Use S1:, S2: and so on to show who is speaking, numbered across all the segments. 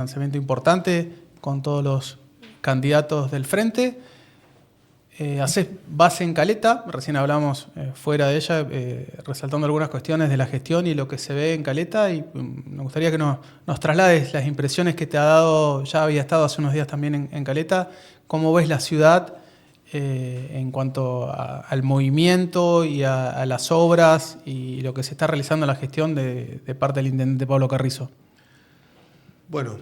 S1: Lanzamiento importante con todos los candidatos del frente. Haces base en Caleta, recién hablamos fuera de ella, resaltando algunas cuestiones de la gestión y lo que se ve en Caleta, y me gustaría que nos traslades las impresiones que te ha dado. Ya había estado hace unos días también en Caleta. ¿Cómo ves la ciudad en cuanto al movimiento y a las obras y lo que se está realizando en la gestión de parte del intendente Pablo Carrizo?
S2: Bueno,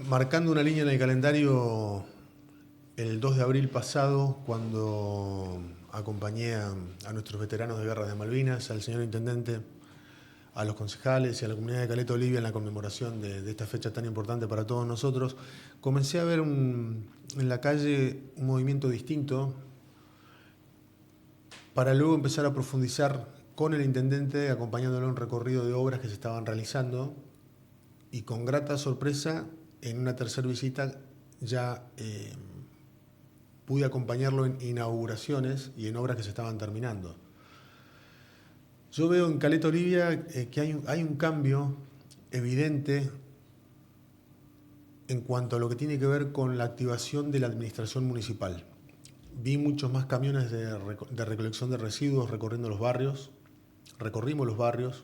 S2: marcando una línea en el calendario, el 2 de abril pasado, cuando acompañé a nuestros veteranos de guerras de Malvinas, al señor intendente, a los concejales y a la comunidad de Caleta Olivia en la conmemoración de esta fecha tan importante para todos nosotros, comencé a ver en la calle un movimiento distinto para luego empezar a profundizar con el intendente, acompañándolo en un recorrido de obras que se estaban realizando, y con grata sorpresa, en una tercera visita ya pude acompañarlo en inauguraciones y en obras que se estaban terminando. Yo veo en Caleta Olivia que hay un cambio evidente en cuanto a lo que tiene que ver con la activación de la administración municipal. Vi muchos más camiones de recolección de residuos recorriendo los barrios, recorrimos los barrios.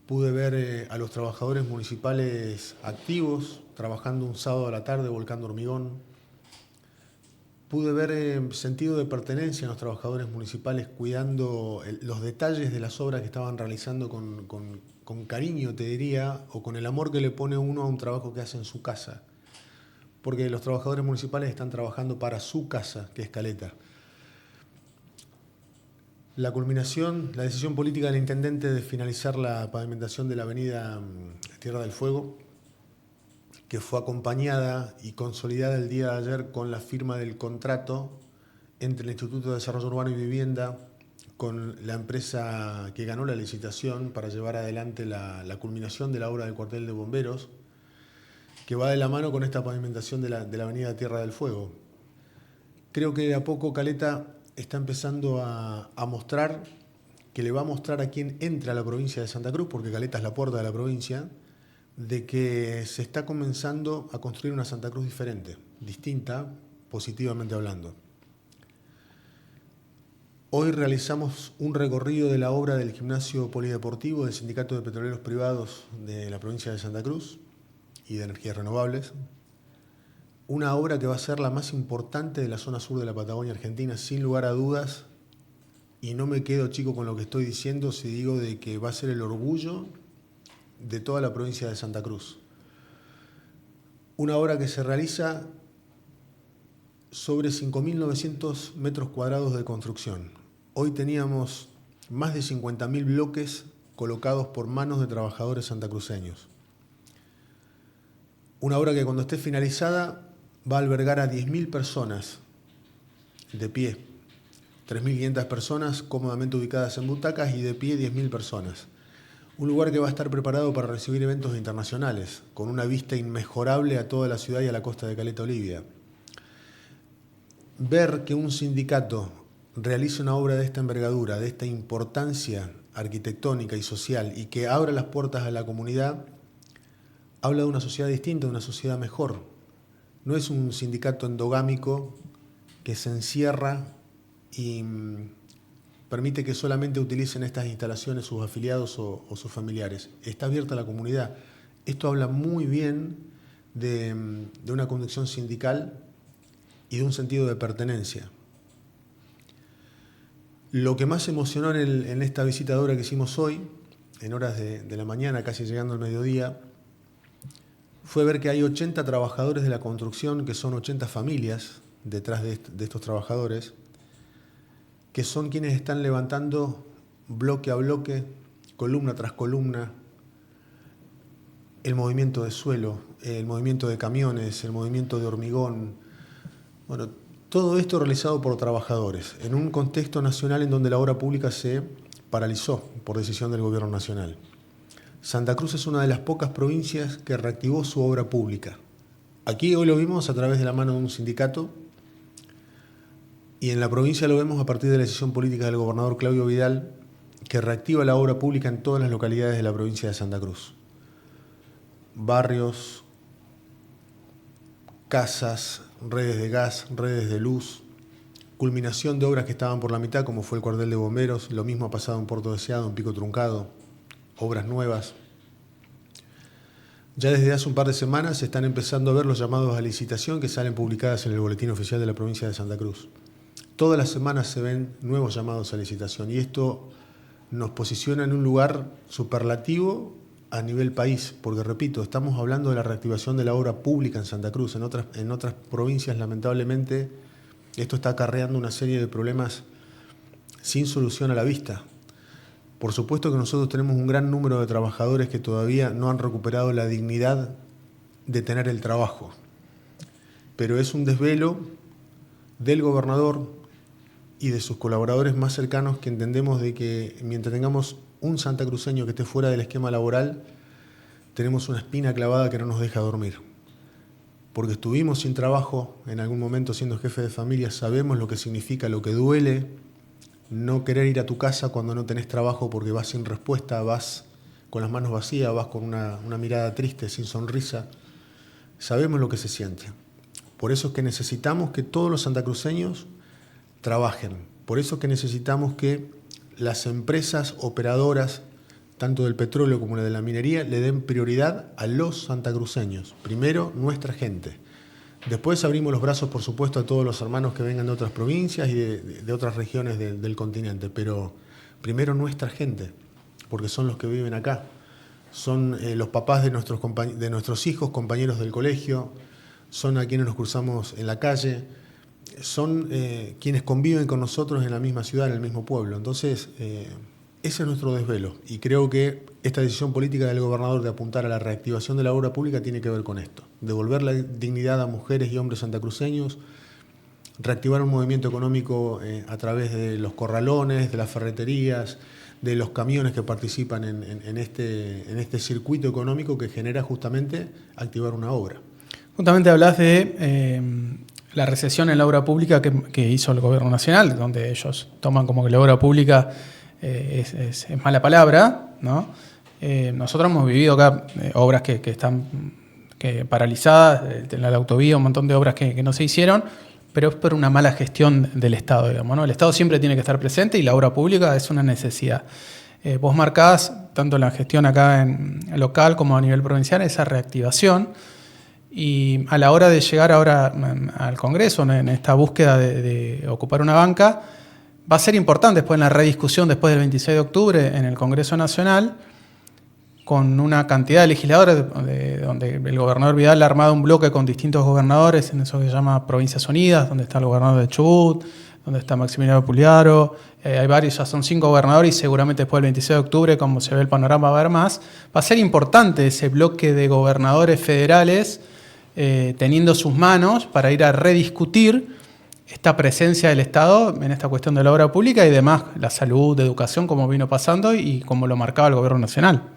S2: Pude ver a los trabajadores municipales activos, trabajando un sábado a la tarde, volcando hormigón. Pude ver sentido de pertenencia en los trabajadores municipales, cuidando los detalles de las obras que estaban realizando con cariño, te diría, o con el amor que le pone uno a un trabajo que hace en su casa. Porque los trabajadores municipales están trabajando para su casa, que es Caleta. La culminación, la decisión política del intendente de finalizar la pavimentación de la avenida Tierra del Fuego, que fue acompañada y consolidada el día de ayer con la firma del contrato entre el Instituto de Desarrollo Urbano y Vivienda con la empresa que ganó la licitación para llevar adelante la culminación de la obra del cuartel de bomberos, que va de la mano con esta pavimentación de la avenida Tierra del Fuego. Creo que de a poco Caleta está empezando a mostrar, que le va a mostrar a quien entra a la provincia de Santa Cruz, porque Caleta es la puerta de la provincia, de que se está comenzando a construir una Santa Cruz diferente, distinta, positivamente hablando. Hoy realizamos un recorrido de la obra del gimnasio polideportivo del Sindicato de Petroleros Privados de la provincia de Santa Cruz y de Energías Renovables. Una obra que va a ser la más importante de la zona sur de la Patagonia Argentina, sin lugar a dudas, y no me quedo chico con lo que estoy diciendo si digo de que va a ser el orgullo de toda la provincia de Santa Cruz. Una obra que se realiza sobre 5.900 metros cuadrados de construcción. Hoy teníamos más de 50.000 bloques colocados por manos de trabajadores santacruceños. Una obra que cuando esté finalizada va a albergar a 10.000 personas de pie, 3.500 personas cómodamente ubicadas en butacas y de pie 10.000 personas. Un lugar que va a estar preparado para recibir eventos internacionales, con una vista inmejorable a toda la ciudad y a la costa de Caleta Olivia. Ver que un sindicato realice una obra de esta envergadura, de esta importancia arquitectónica y social, y que abra las puertas a la comunidad, habla de una sociedad distinta, de una sociedad mejor. No es un sindicato endogámico que se encierra y permite que solamente utilicen estas instalaciones sus afiliados o sus familiares. Está abierta a la comunidad. Esto habla muy bien de una conducción sindical y de un sentido de pertenencia. Lo que más emocionó en esta visita de obra que hicimos hoy, en horas de la mañana, casi llegando al mediodía, fue ver que hay 80 trabajadores de la construcción, que son 80 familias detrás de estos trabajadores, que son quienes están levantando bloque a bloque, columna tras columna, el movimiento de suelo, el movimiento de camiones, el movimiento de hormigón. Bueno, todo esto realizado por trabajadores, en un contexto nacional en donde la obra pública se paralizó por decisión del gobierno nacional. Santa Cruz es una de las pocas provincias que reactivó su obra pública. Aquí hoy lo vimos a través de la mano de un sindicato, y en la provincia lo vemos a partir de la decisión política del gobernador Claudio Vidal, que reactiva la obra pública en todas las localidades de la provincia de Santa Cruz. barrios, casas, redes de gas, redes de luz, culminación de obras que estaban por la mitad, como fue el cuartel de bomberos, lo mismo ha pasado en Puerto Deseado, en Pico Truncado, obras nuevas. Ya desde hace un par de semanas se están empezando a ver los llamados a licitación que salen publicadas en el Boletín Oficial de la Provincia de Santa Cruz. Todas las semanas se ven nuevos llamados a licitación y esto nos posiciona en un lugar superlativo a nivel país, porque repito, estamos hablando de la reactivación de la obra pública en Santa Cruz. En otras provincias, lamentablemente, esto está acarreando una serie de problemas sin solución a la vista. Por supuesto que nosotros tenemos un gran número de trabajadores que todavía no han recuperado la dignidad de tener el trabajo, pero es un desvelo del gobernador y de sus colaboradores más cercanos que entendemos de que mientras tengamos un santacruceño que esté fuera del esquema laboral, tenemos una espina clavada que no nos deja dormir. Porque estuvimos sin trabajo en algún momento siendo jefe de familia, sabemos lo que significa, lo que duele no querer ir a tu casa cuando no tenés trabajo porque vas sin respuesta, vas con las manos vacías, vas con una mirada triste, sin sonrisa. Sabemos lo que se siente. Por eso es que necesitamos que todos los santacruceños trabajen. Por eso es que necesitamos que las empresas operadoras, tanto del petróleo como de la minería, le den prioridad a los santacruceños. Primero, nuestra gente. Después abrimos los brazos, por supuesto, a todos los hermanos que vengan de otras provincias y de otras regiones del continente. Pero primero nuestra gente, porque son los que viven acá. Son los papás de nuestros hijos, compañeros del colegio, son a quienes nos cruzamos en la calle, son quienes conviven con nosotros en la misma ciudad, en el mismo pueblo. Entonces, ese es nuestro desvelo. Y creo que esta decisión política del gobernador de apuntar a la reactivación de la obra pública tiene que ver con esto. Devolver la dignidad a mujeres y hombres santacruceños, reactivar un movimiento económico a través de los corralones, de las ferreterías, de los camiones que participan en este circuito económico que genera justamente activar una obra.
S1: Justamente hablas de la recesión en la obra pública que hizo el gobierno nacional, donde ellos toman como que la obra pública es mala palabra, ¿no? Nosotros hemos vivido acá obras que están paralizadas, la autovía, un montón de obras que no se hicieron, pero es por una mala gestión del Estado, digamos, ¿no? El Estado siempre tiene que estar presente y la obra pública es una necesidad. Vos marcás, tanto en la gestión acá en local como a nivel provincial, esa reactivación. Y a la hora de llegar ahora al Congreso, en esta búsqueda de ocupar una banca, va a ser importante después en la rediscusión, después del 26 de octubre, en el Congreso Nacional, con una cantidad de legisladores, donde el gobernador Vidal ha armado un bloque con distintos gobernadores, en eso que se llama Provincias Unidas, donde está el gobernador de Chubut, donde está Maximiliano Puliaro, hay varios, ya son 5 gobernadores y seguramente después del 26 de octubre, como se ve el panorama, va a haber más. Va a ser importante ese bloque de gobernadores federales teniendo sus manos para ir a rediscutir esta presencia del Estado en esta cuestión de la obra pública y demás, la salud, educación, como vino pasando y como lo marcaba el gobierno nacional.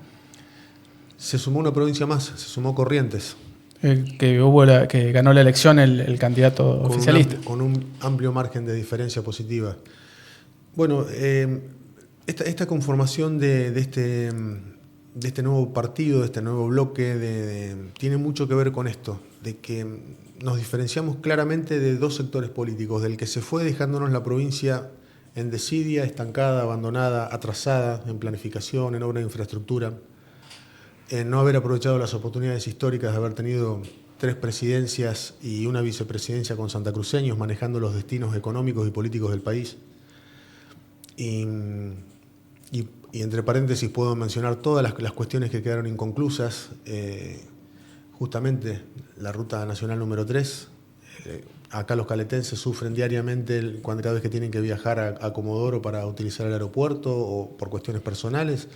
S2: Se sumó una provincia más, se sumó Corrientes.
S1: Que ganó la elección el candidato oficialista.
S2: Con un amplio margen de diferencia positiva. Bueno, esta conformación de este nuevo partido, de este nuevo bloque, tiene mucho que ver con esto, de que nos diferenciamos claramente de 2 sectores políticos, del que se fue dejándonos la provincia en desidia, estancada, abandonada, atrasada en planificación, en obra de infraestructura, en no haber aprovechado las oportunidades históricas de haber tenido 3 presidencias y una vicepresidencia con santacruceños manejando los destinos económicos y políticos del país. Y entre paréntesis puedo mencionar todas las cuestiones que quedaron inconclusas, justamente la ruta nacional número 3. Acá los caletenses sufren diariamente cada vez que tienen que viajar a Comodoro para utilizar el aeropuerto o por cuestiones personales.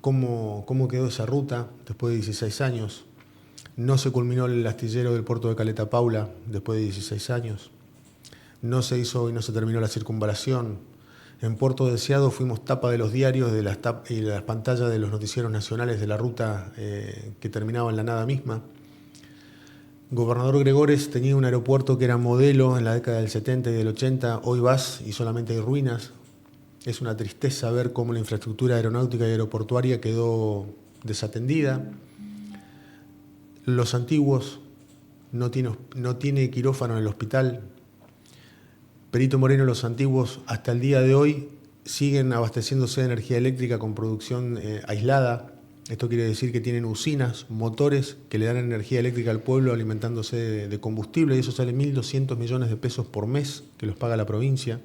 S2: ¿Cómo quedó esa ruta después de 16 años? No se culminó el astillero del puerto de Caleta Paula después de 16 años. No se hizo y no se terminó la circunvalación. En Puerto Deseado fuimos tapa de los diarios y las pantallas de los noticieros nacionales de la ruta que terminaba en la nada misma. Gobernador Gregores tenía un aeropuerto que era modelo en la década del 70 y del 80. Hoy vas y solamente hay ruinas. Es una tristeza ver cómo la infraestructura aeronáutica y aeroportuaria quedó desatendida. Los Antiguos no tiene quirófano en el hospital. Perito Moreno, Los Antiguos, hasta el día de hoy siguen abasteciéndose de energía eléctrica con producción aislada. Esto quiere decir que tienen usinas, motores que le dan energía eléctrica al pueblo alimentándose de combustible, y eso sale 1.200 millones de pesos por mes que los paga la provincia.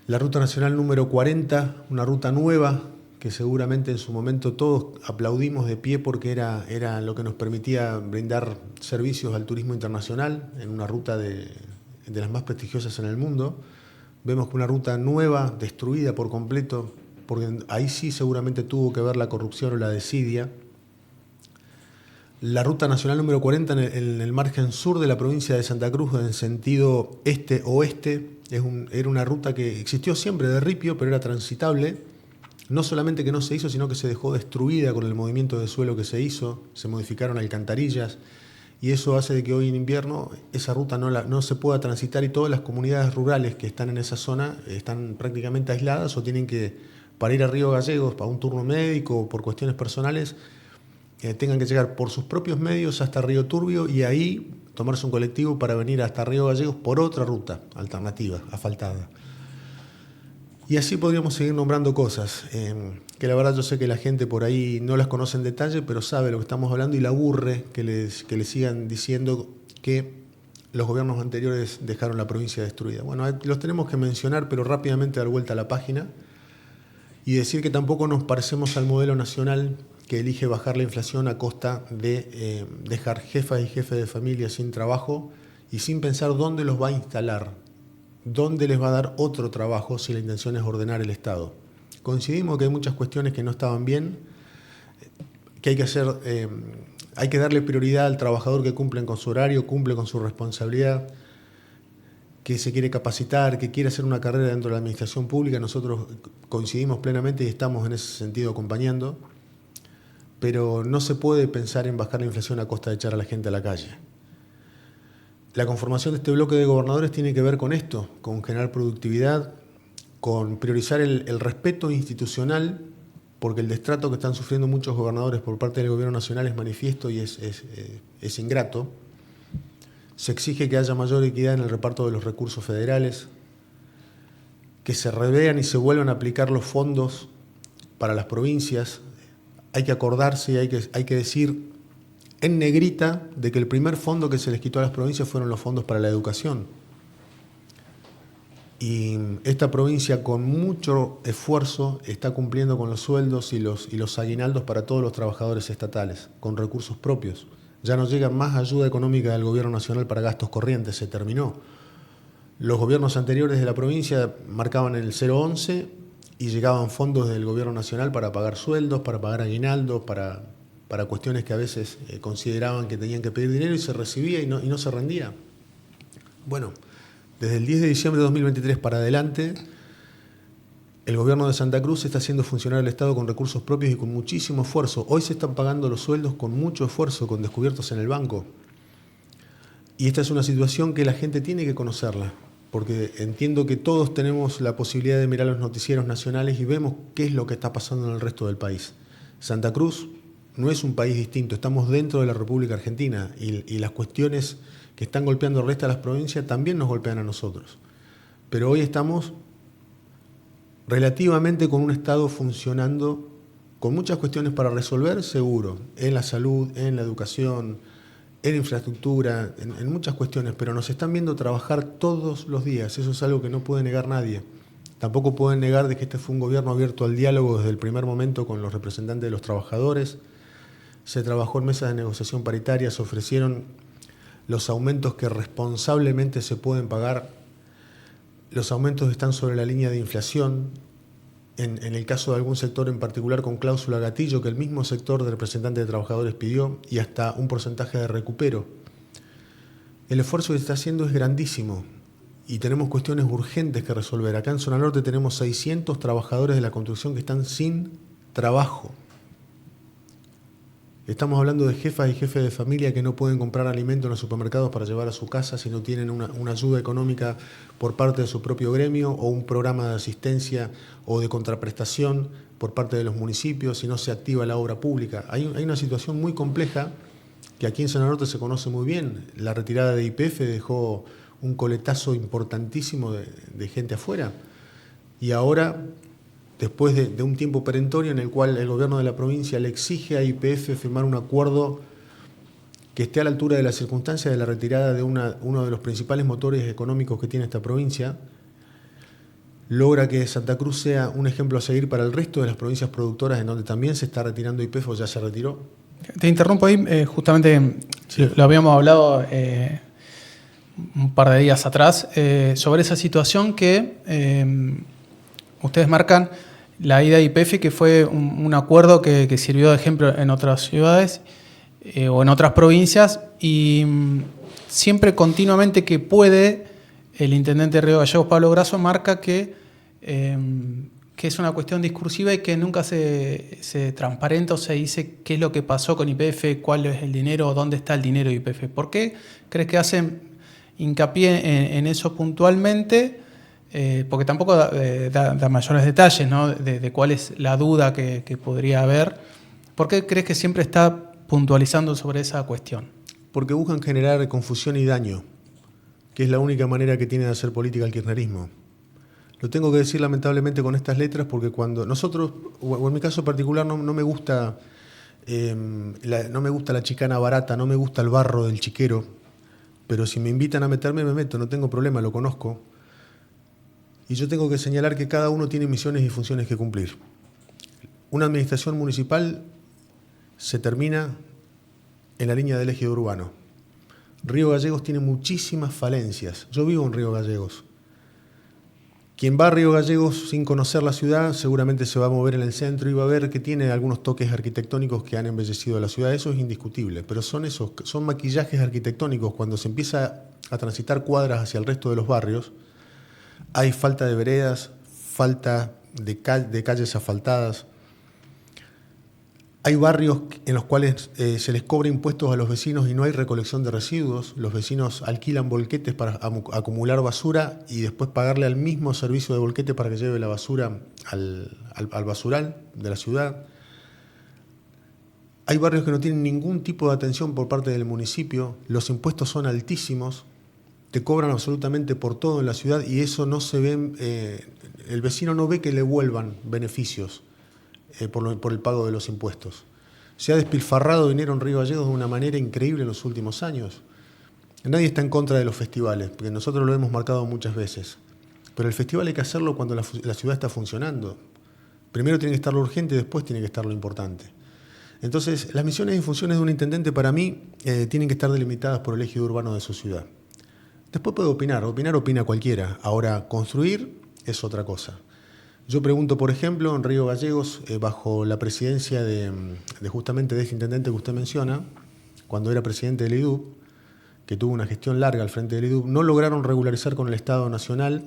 S2: La Ruta Nacional número 40, una ruta nueva que seguramente en su momento todos aplaudimos de pie porque era lo que nos permitía brindar servicios al turismo internacional en una ruta de las más prestigiosas en el mundo. Vemos que una ruta nueva, destruida por completo, porque ahí sí seguramente tuvo que ver la corrupción o la desidia. La Ruta Nacional número 40 en el margen sur de la provincia de Santa Cruz, en sentido este-oeste, era una ruta que existió siempre de ripio, pero era transitable. No solamente que no se hizo, sino que se dejó destruida con el movimiento de suelo que se hizo, se modificaron alcantarillas, y eso hace de que hoy en invierno esa ruta no se pueda transitar, y todas las comunidades rurales que están en esa zona están prácticamente aisladas o tienen que, para ir a Río Gallegos, para un turno médico o por cuestiones personales, tengan que llegar por sus propios medios hasta Río Turbio y ahí tomarse un colectivo para venir hasta Río Gallegos por otra ruta alternativa, asfaltada. Y así podríamos seguir nombrando cosas, que la verdad yo sé que la gente por ahí no las conoce en detalle, pero sabe lo que estamos hablando y le aburre que le sigan diciendo que los gobiernos anteriores dejaron la provincia destruida. Bueno, los tenemos que mencionar, pero rápidamente dar vuelta a la página y decir que tampoco nos parecemos al modelo nacional que elige bajar la inflación a costa de dejar jefas y jefes de familia sin trabajo y sin pensar dónde los va a instalar, dónde les va a dar otro trabajo si la intención es ordenar el Estado. Coincidimos que hay muchas cuestiones que no estaban bien, que hay que darle prioridad al trabajador que cumple con su horario, cumple con su responsabilidad, que se quiere capacitar, que quiere hacer una carrera dentro de la administración pública. Nosotros coincidimos plenamente y estamos en ese sentido acompañando, pero no se puede pensar en bajar la inflación a costa de echar a la gente a la calle. La conformación de este bloque de gobernadores tiene que ver con esto, con generar productividad, con priorizar el respeto institucional, porque el destrato que están sufriendo muchos gobernadores por parte del gobierno nacional es manifiesto y es ingrato. Se exige que haya mayor equidad en el reparto de los recursos federales, que se revean y se vuelvan a aplicar los fondos para las provincias. Hay que acordarse y hay que decir en negrita de que el primer fondo que se les quitó a las provincias fueron los fondos para la educación. Y esta provincia con mucho esfuerzo está cumpliendo con los sueldos y los aguinaldos para todos los trabajadores estatales, con recursos propios. Ya no llega más ayuda económica del gobierno nacional para gastos corrientes, se terminó. Los gobiernos anteriores de la provincia marcaban el 0,11 y llegaban fondos del gobierno nacional para pagar sueldos, para pagar aguinaldos, para cuestiones que a veces consideraban que tenían que pedir dinero y se recibía y no se rendía. Bueno, desde el 10 de diciembre de 2023 para adelante, el gobierno de Santa Cruz está haciendo funcionar el Estado con recursos propios y con muchísimo esfuerzo. Hoy se están pagando los sueldos con mucho esfuerzo, con descubiertos en el banco. Y esta es una situación que la gente tiene que conocerla, porque entiendo que todos tenemos la posibilidad de mirar los noticieros nacionales y vemos qué es lo que está pasando en el resto del país. Santa Cruz no es un país distinto, estamos dentro de la República Argentina y las cuestiones que están golpeando el resto de las provincias también nos golpean a nosotros. Pero hoy estamos relativamente con un Estado funcionando, con muchas cuestiones para resolver, seguro, en la salud, en la educación, en infraestructura, en muchas cuestiones, pero nos están viendo trabajar todos los días, eso es algo que no puede negar nadie. Tampoco pueden negar de que este fue un gobierno abierto al diálogo desde el primer momento con los representantes de los trabajadores, se trabajó en mesas de negociación paritaria, se ofrecieron los aumentos que responsablemente se pueden pagar. Los aumentos están sobre la línea de inflación, en el caso de algún sector en particular con cláusula gatillo que el mismo sector de representantes de trabajadores pidió y hasta un porcentaje de recupero. El esfuerzo que se está haciendo es grandísimo y tenemos cuestiones urgentes que resolver. Acá en Zona Norte tenemos 600 trabajadores de la construcción que están sin trabajo. Estamos hablando de jefas y jefes de familia que no pueden comprar alimentos en los supermercados para llevar a su casa si no tienen una ayuda económica por parte de su propio gremio o un programa de asistencia o de contraprestación por parte de los municipios, si no se activa la obra pública. Hay una situación muy compleja que aquí en Zona Norte se conoce muy bien. La retirada de YPF dejó un coletazo importantísimo de gente afuera. Y ahora, después de un tiempo perentorio en el cual el gobierno de la provincia le exige a YPF firmar un acuerdo que esté a la altura de las circunstancias de la retirada de uno de los principales motores económicos que tiene esta provincia, logra que Santa Cruz sea un ejemplo a seguir para el resto de las provincias productoras en donde también se está retirando YPF o ya se retiró.
S1: Te interrumpo ahí, justamente sí. Lo habíamos hablado un par de días atrás, sobre esa situación que ustedes marcan la ida de YPF, que fue un acuerdo que sirvió de ejemplo en otras ciudades o en otras provincias, y siempre continuamente que puede, el intendente de Río Gallegos, Pablo Grasso, marca que es una cuestión discursiva y que nunca se transparenta o se dice qué es lo que pasó con YPF, cuál es el dinero o dónde está el dinero de YPF. ¿Por qué crees que hacen hincapié en eso puntualmente? Porque tampoco da mayores detalles, ¿no? de cuál es la duda que podría haber. ¿Por qué crees que siempre está puntualizando sobre esa cuestión?
S2: Porque buscan generar confusión y daño, que es la única manera que tiene de hacer política el kirchnerismo. Lo tengo que decir lamentablemente con estas letras porque cuando nosotros, o en mi caso particular, no me gusta no me gusta la chicana barata, no me gusta el barro del chiquero, pero si me invitan a meterme, me meto, no tengo problema, lo conozco. Y yo tengo que señalar que cada uno tiene misiones y funciones que cumplir. Una administración municipal se termina en la línea del eje urbano. Río Gallegos tiene muchísimas falencias. Yo vivo en Río Gallegos. Quien va a Río Gallegos sin conocer la ciudad seguramente se va a mover en el centro y va a ver que tiene algunos toques arquitectónicos que han embellecido la ciudad. Eso es indiscutible, pero son maquillajes arquitectónicos. Cuando se empieza a transitar cuadras hacia el resto de los barrios, hay falta de veredas, falta de calles asfaltadas. Hay barrios en los cuales se les cobra impuestos a los vecinos y no hay recolección de residuos. Los vecinos alquilan volquetes para acumular basura y después pagarle al mismo servicio de volquete para que lleve la basura al basural de la ciudad. Hay barrios que no tienen ningún tipo de atención por parte del municipio. Los impuestos son altísimos. Te cobran absolutamente por todo en la ciudad y eso no se ve. El vecino no ve que le vuelvan beneficios por el pago de los impuestos. Se ha despilfarrado dinero en Río Gallegos de una manera increíble en los últimos años. Nadie está en contra de los festivales, porque nosotros lo hemos marcado muchas veces. Pero el festival hay que hacerlo cuando la ciudad está funcionando. Primero tiene que estar lo urgente y después tiene que estar lo importante. Entonces, las misiones y funciones de un intendente para mí tienen que estar delimitadas por el eje urbano de su ciudad. Después puede opinar opina cualquiera. Ahora, construir es otra cosa. Yo pregunto, por ejemplo, en Río Gallegos, bajo la presidencia de justamente de este intendente que usted menciona, cuando era presidente del IDUB, que tuvo una gestión larga al frente del IDUB, no lograron regularizar con el Estado Nacional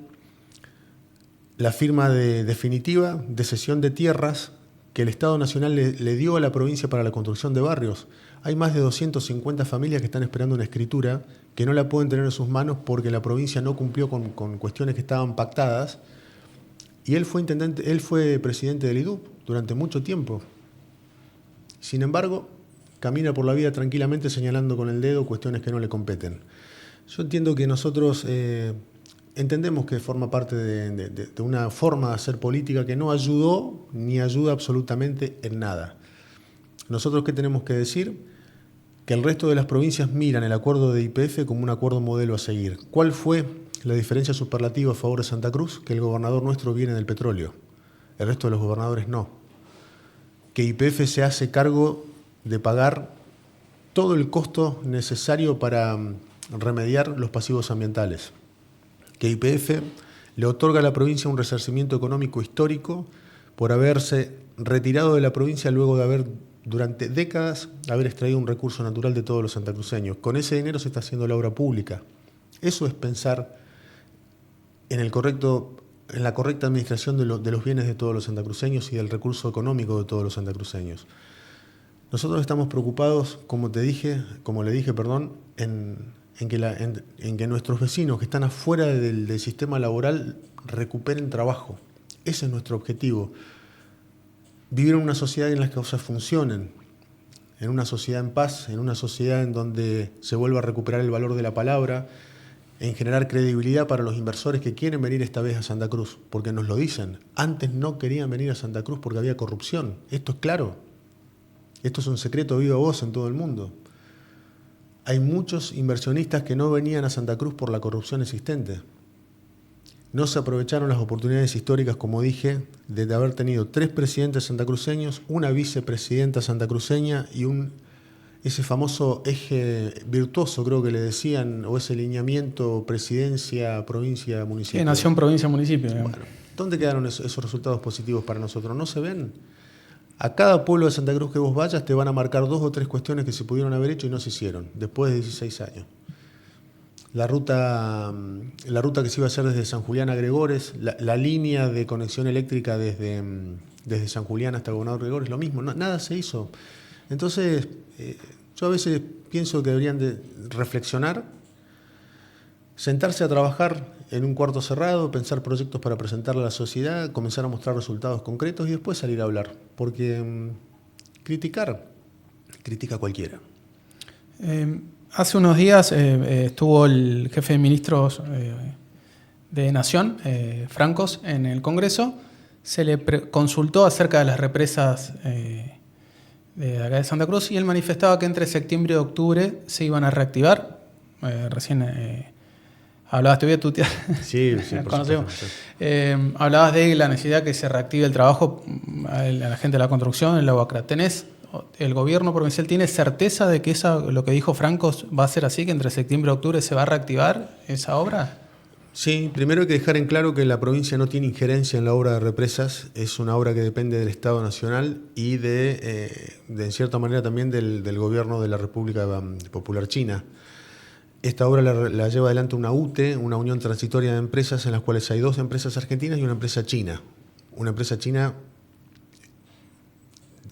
S2: la firma definitiva de cesión de tierras que el Estado Nacional le dio a la provincia para la construcción de barrios. Hay más de 250 familias que están esperando una escritura que no la pueden tener en sus manos porque la provincia no cumplió con cuestiones que estaban pactadas. Y él fue presidente del IDUB durante mucho tiempo. Sin embargo, camina por la vida tranquilamente señalando con el dedo cuestiones que no le competen. Yo entiendo que nosotros entendemos que forma parte de una forma de hacer política que no ayudó ni ayuda absolutamente en nada. Nosotros, ¿qué tenemos que decir? Que el resto de las provincias miran el acuerdo de YPF como un acuerdo modelo a seguir. ¿Cuál fue la diferencia superlativa a favor de Santa Cruz? Que el gobernador nuestro viene del petróleo. El resto de los gobernadores no. Que YPF se hace cargo de pagar todo el costo necesario para remediar los pasivos ambientales. Que YPF le otorga a la provincia un resarcimiento económico histórico por haberse retirado de la provincia luego de haber, durante décadas, haber extraído un recurso natural de todos los santacruceños. Con ese dinero se está haciendo la obra pública. Eso es pensar en la correcta administración de los bienes de todos los santacruceños y del recurso económico de todos los santacruceños. Nosotros estamos preocupados, como le dije, en que nuestros vecinos que están afuera del sistema laboral recuperen trabajo. Ese es nuestro objetivo. Vivir en una sociedad en la que las cosas funcionen, en una sociedad en paz, en una sociedad en donde se vuelva a recuperar el valor de la palabra, en generar credibilidad para los inversores que quieren venir esta vez a Santa Cruz, porque nos lo dicen. Antes no querían venir a Santa Cruz porque había corrupción. Esto es claro. Esto es un secreto viva voz en todo el mundo. Hay muchos inversionistas que no venían a Santa Cruz por la corrupción existente. No se aprovecharon las oportunidades históricas, como dije, de haber tenido 3 presidentes santacruceños, una vicepresidenta santacruceña y ese famoso eje virtuoso, creo que le decían, o ese lineamiento presidencia, provincia, municipio.
S1: Sí, nación, provincia, municipio.
S2: Bueno, ¿dónde quedaron esos resultados positivos para nosotros? ¿No se ven? A cada pueblo de Santa Cruz que vos vayas te van a marcar 2 o 3 cuestiones que se pudieron haber hecho y no se hicieron, después de 16 años. La ruta que se iba a hacer desde San Julián a Gregores, la línea de conexión eléctrica desde San Julián hasta Gobernador Gregores, lo mismo, nada se hizo. Entonces, yo a veces pienso que deberían de reflexionar, sentarse a trabajar en un cuarto cerrado, pensar proyectos para presentarle a la sociedad, comenzar a mostrar resultados concretos y después salir a hablar. Porque critica cualquiera.
S1: Hace unos días estuvo el jefe de ministros de Nación, Francos, en el Congreso. Se le consultó acerca de las represas de acá de Santa Cruz y él manifestaba que entre septiembre y octubre se iban a reactivar. Recién hablabas, te voy a tutear.
S2: Sí, por supuesto.
S1: Hablabas de la necesidad que se reactive el trabajo a la gente de la construcción en la UACRA. ¿El gobierno provincial tiene certeza de que lo que dijo Francos va a ser así, que entre septiembre y octubre se va a reactivar esa obra?
S2: Sí, primero hay que dejar en claro que la provincia no tiene injerencia en la obra de represas, es una obra que depende del Estado Nacional y en cierta manera también del gobierno de la República Popular China. Esta obra la lleva adelante una UTE, una Unión Transitoria de Empresas, en las cuales hay 2 empresas argentinas y una empresa china. Una empresa china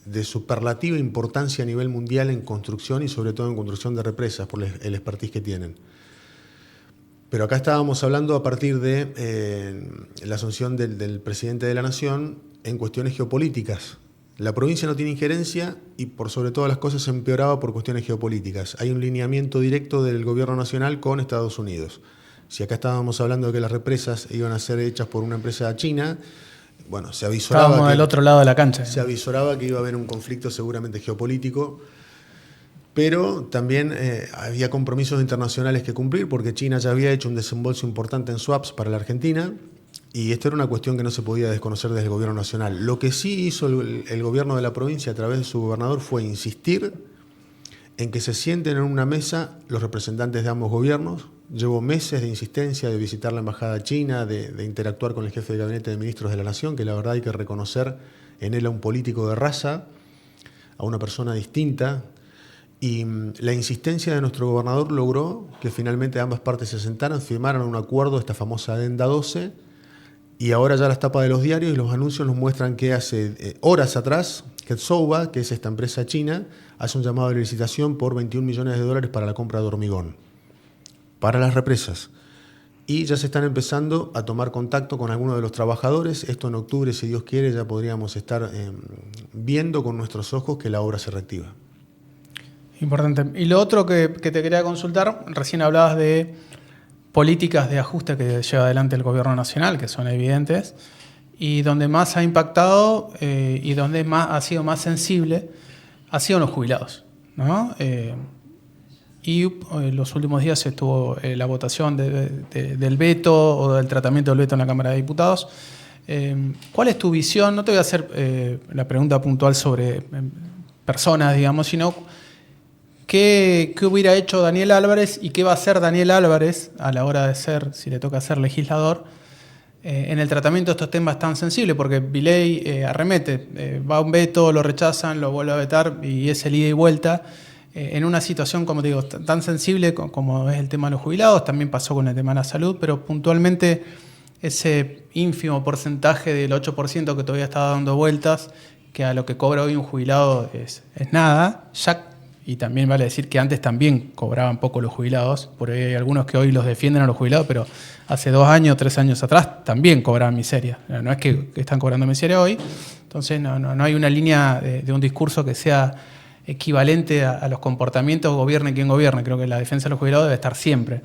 S2: de superlativa importancia a nivel mundial en construcción y sobre todo en construcción de represas, por el expertise que tienen. Pero acá estábamos hablando a partir de la asunción del presidente de la Nación en cuestiones geopolíticas. La provincia no tiene injerencia y por sobre todas las cosas se empeoraba por cuestiones geopolíticas. Hay un lineamiento directo del gobierno nacional con Estados Unidos. Si acá estábamos hablando de que las represas iban a ser hechas por una empresa china, bueno, se avisoraba.
S1: Estábamos del otro lado de la cancha.
S2: Se avisoraba que iba a haber un conflicto seguramente geopolítico, pero también había compromisos internacionales que cumplir porque China ya había hecho un desembolso importante en swaps para la Argentina y esto era una cuestión que no se podía desconocer desde el gobierno nacional. Lo que sí hizo el gobierno de la provincia a través de su gobernador fue insistir en que se sienten en una mesa los representantes de ambos gobiernos. Llevo meses de insistencia de visitar la embajada china, de interactuar con el jefe de gabinete de ministros de la Nación, que la verdad hay que reconocer en él a un político de raza, a una persona distinta. Y la insistencia de nuestro gobernador logró que finalmente ambas partes se sentaran, firmaran un acuerdo, esta famosa Adenda 12, y ahora ya las tapas de los diarios y los anuncios nos muestran que hace horas atrás, Quetzouba, que es esta empresa china, hace un llamado de licitación por $21 millones para la compra de hormigón, para las represas. Y ya se están empezando a tomar contacto con algunos de los trabajadores. Esto en octubre, si Dios quiere, ya podríamos estar viendo con nuestros ojos que la obra se reactiva.
S1: Importante. Y lo otro que te quería consultar, recién hablabas de políticas de ajuste que lleva adelante el gobierno nacional, que son evidentes, y donde más ha impactado y donde más ha sido más sensible, ha sido en los jubilados, ¿no? Y en los últimos días estuvo la votación del veto o del tratamiento del veto en la Cámara de Diputados. ¿Cuál es tu visión? No te voy a hacer la pregunta puntual sobre personas, digamos, sino ¿qué hubiera hecho Daniel Álvarez y qué va a hacer Daniel Álvarez a la hora de ser, si le toca ser legislador, en el tratamiento de estos temas tan sensibles? Porque Viley arremete, va a un veto, lo rechazan, lo vuelve a vetar y es el ida y vuelta. En una situación, como te digo, tan sensible como es el tema de los jubilados, también pasó con el tema de la salud, pero puntualmente ese ínfimo porcentaje del 8% que todavía estaba dando vueltas, que a lo que cobra hoy un jubilado es nada. Y también vale decir que antes también cobraban poco los jubilados, por ahí hay algunos que hoy los defienden a los jubilados, pero hace 2 años, 3 años atrás también cobraban miseria. No es que están cobrando miseria hoy, entonces no hay una línea de un discurso que sea equivalente a los comportamientos, gobierne quien gobierne. Creo que la defensa de los jubilados debe estar siempre.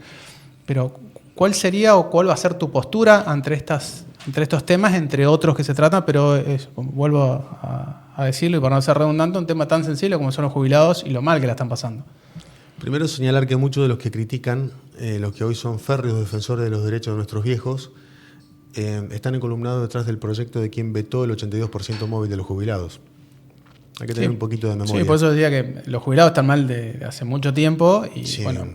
S1: Pero ¿cuál sería o cuál va a ser tu postura entre estos temas, entre otros que se tratan? Pero vuelvo a decirlo y para no ser redundante, un tema tan sensible como son los jubilados y lo mal que la están pasando.
S2: Primero señalar que muchos de los que critican, los que hoy son férreos defensores de los derechos de nuestros viejos, están encolumnados detrás del proyecto de quien vetó el 82% móvil de los jubilados. Hay que tener un poquito de memoria.
S1: Sí, por eso decía que los jubilados están mal de hace mucho tiempo y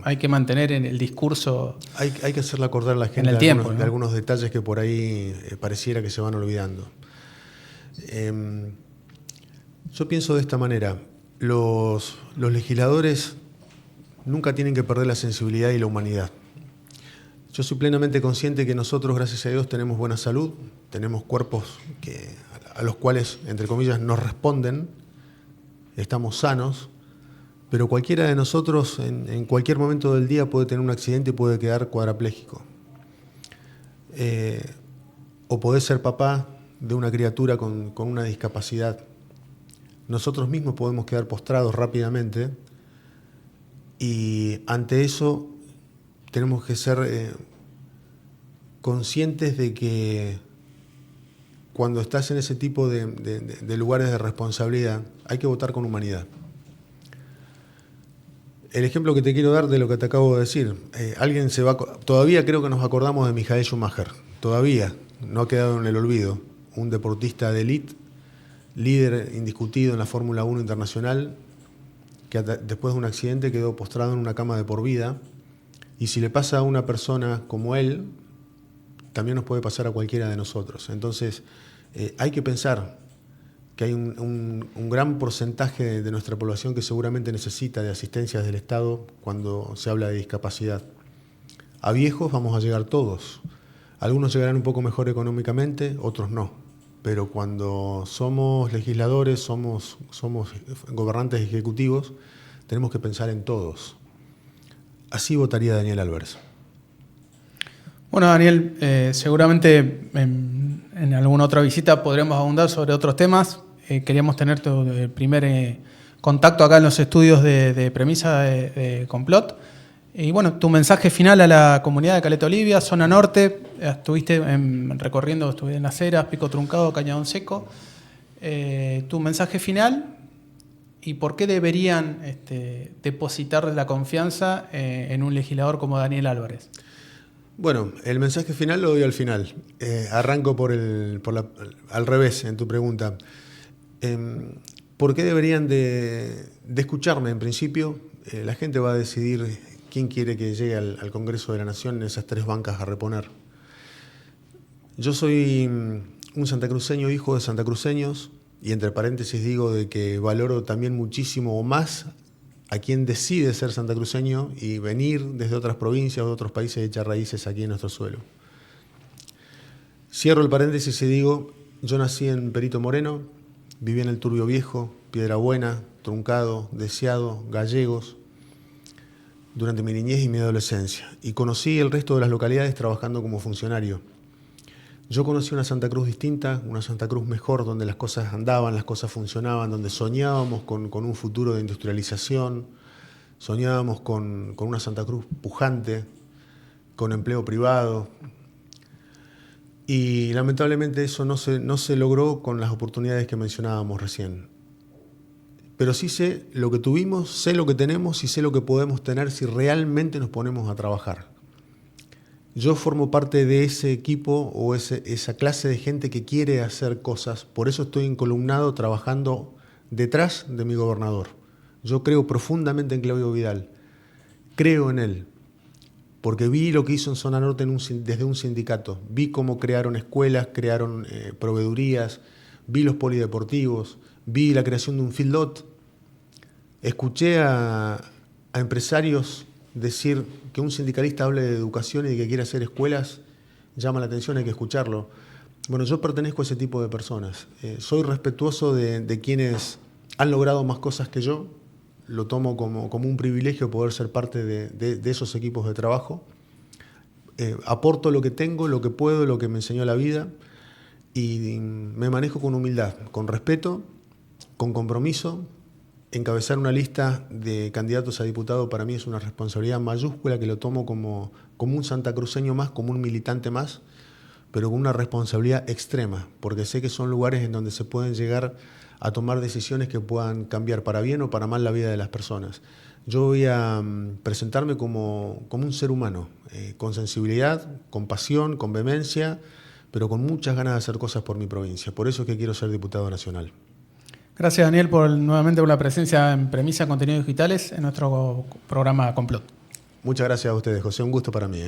S1: hay que mantener en el discurso.
S2: Hay que hacerle acordar a la gente de algunos detalles que por ahí pareciera que se van olvidando. Yo pienso de esta manera: los legisladores nunca tienen que perder la sensibilidad y la humanidad. Yo soy plenamente consciente que nosotros, gracias a Dios, tenemos buena salud, tenemos cuerpos a los cuales, entre comillas, nos responden, estamos sanos, pero cualquiera de nosotros en cualquier momento del día puede tener un accidente y puede quedar cuadrapléjico. O puede ser papá de una criatura con una discapacidad. Nosotros mismos podemos quedar postrados rápidamente y ante eso tenemos que ser conscientes de que cuando estás en ese tipo de lugares de responsabilidad hay que votar con humanidad. El ejemplo que te quiero dar de lo que te acabo de decir, todavía creo que nos acordamos de Michael Schumacher, todavía no ha quedado en el olvido, un deportista de élite, líder indiscutido en la Fórmula 1 internacional, que después de un accidente quedó postrado en una cama de por vida, y si le pasa a una persona como él, también nos puede pasar a cualquiera de nosotros. Entonces, hay que pensar que hay un gran porcentaje de nuestra población que seguramente necesita de asistencias del Estado cuando se habla de discapacidad. A viejos vamos a llegar todos. Algunos llegarán un poco mejor económicamente, otros no. Pero cuando somos legisladores, somos gobernantes ejecutivos, tenemos que pensar en todos. Así votaría Daniel Álvarez.
S1: Bueno, Daniel, seguramente en alguna otra visita podremos abundar sobre otros temas. Queríamos tener tu primer contacto acá en los estudios de Premisa de Complot. Y bueno, tu mensaje final a la comunidad de Caleta Olivia, zona norte. Estuviste recorriendo, estuviste en Las Heras, Pico Truncado, Cañadón Seco. Tu mensaje final y por qué deberían depositar la confianza en un legislador como Daniel Álvarez.
S2: Bueno, el mensaje final lo doy al final. Arranco al revés en tu pregunta. ¿Por qué deberían de escucharme en principio? La gente va a decidir quién quiere que llegue al Congreso de la Nación en esas 3 bancas a reponer. Yo soy un santacruceño, hijo de santacruceños, y entre paréntesis digo de que valoro también muchísimo o más a quien decide ser santacruceño y venir desde otras provincias o de otros países y echar raíces aquí en nuestro suelo. Cierro el paréntesis y digo, yo nací en Perito Moreno, viví en el Turbio Viejo, Piedra Buena, Truncado, Deseado, Gallegos, durante mi niñez y mi adolescencia. Y conocí el resto de las localidades trabajando como funcionario. Yo conocí una Santa Cruz distinta, una Santa Cruz mejor, donde las cosas andaban, las cosas funcionaban, donde soñábamos con un futuro de industrialización, soñábamos con una Santa Cruz pujante, con empleo privado. Y lamentablemente eso no se logró con las oportunidades que mencionábamos recién. Pero sí sé lo que tuvimos, sé lo que tenemos y sé lo que podemos tener si realmente nos ponemos a trabajar. Yo formo parte de ese equipo o esa clase de gente que quiere hacer cosas, por eso estoy encolumnado trabajando detrás de mi gobernador. Yo creo profundamente en Claudio Vidal, creo en él, porque vi lo que hizo en Zona Norte desde un sindicato, vi cómo crearon escuelas, crearon proveedurías, vi los polideportivos, vi la creación de un feedlot, escuché a empresarios decir que un sindicalista hable de educación y de que quiere hacer escuelas, llama la atención, hay que escucharlo. Bueno, yo pertenezco a ese tipo de personas. Soy respetuoso de quienes han logrado más cosas que yo. Lo tomo como un privilegio poder ser parte de esos equipos de trabajo. Aporto lo que tengo, lo que puedo, lo que me enseñó la vida, y me manejo con humildad, con respeto, con compromiso. Encabezar una lista de candidatos a diputado para mí es una responsabilidad mayúscula que lo tomo como un santacruceño más, como un militante más, pero con una responsabilidad extrema, porque sé que son lugares en donde se pueden llegar a tomar decisiones que puedan cambiar para bien o para mal la vida de las personas. Yo voy a presentarme como un ser humano, con sensibilidad, con pasión, con vehemencia, pero con muchas ganas de hacer cosas por mi provincia. Por eso es que quiero ser diputado nacional.
S1: Gracias, Daniel, nuevamente por la presencia en Premisa Contenidos Digitales en nuestro programa Complot.
S2: Muchas gracias a ustedes, José. Un gusto para mí.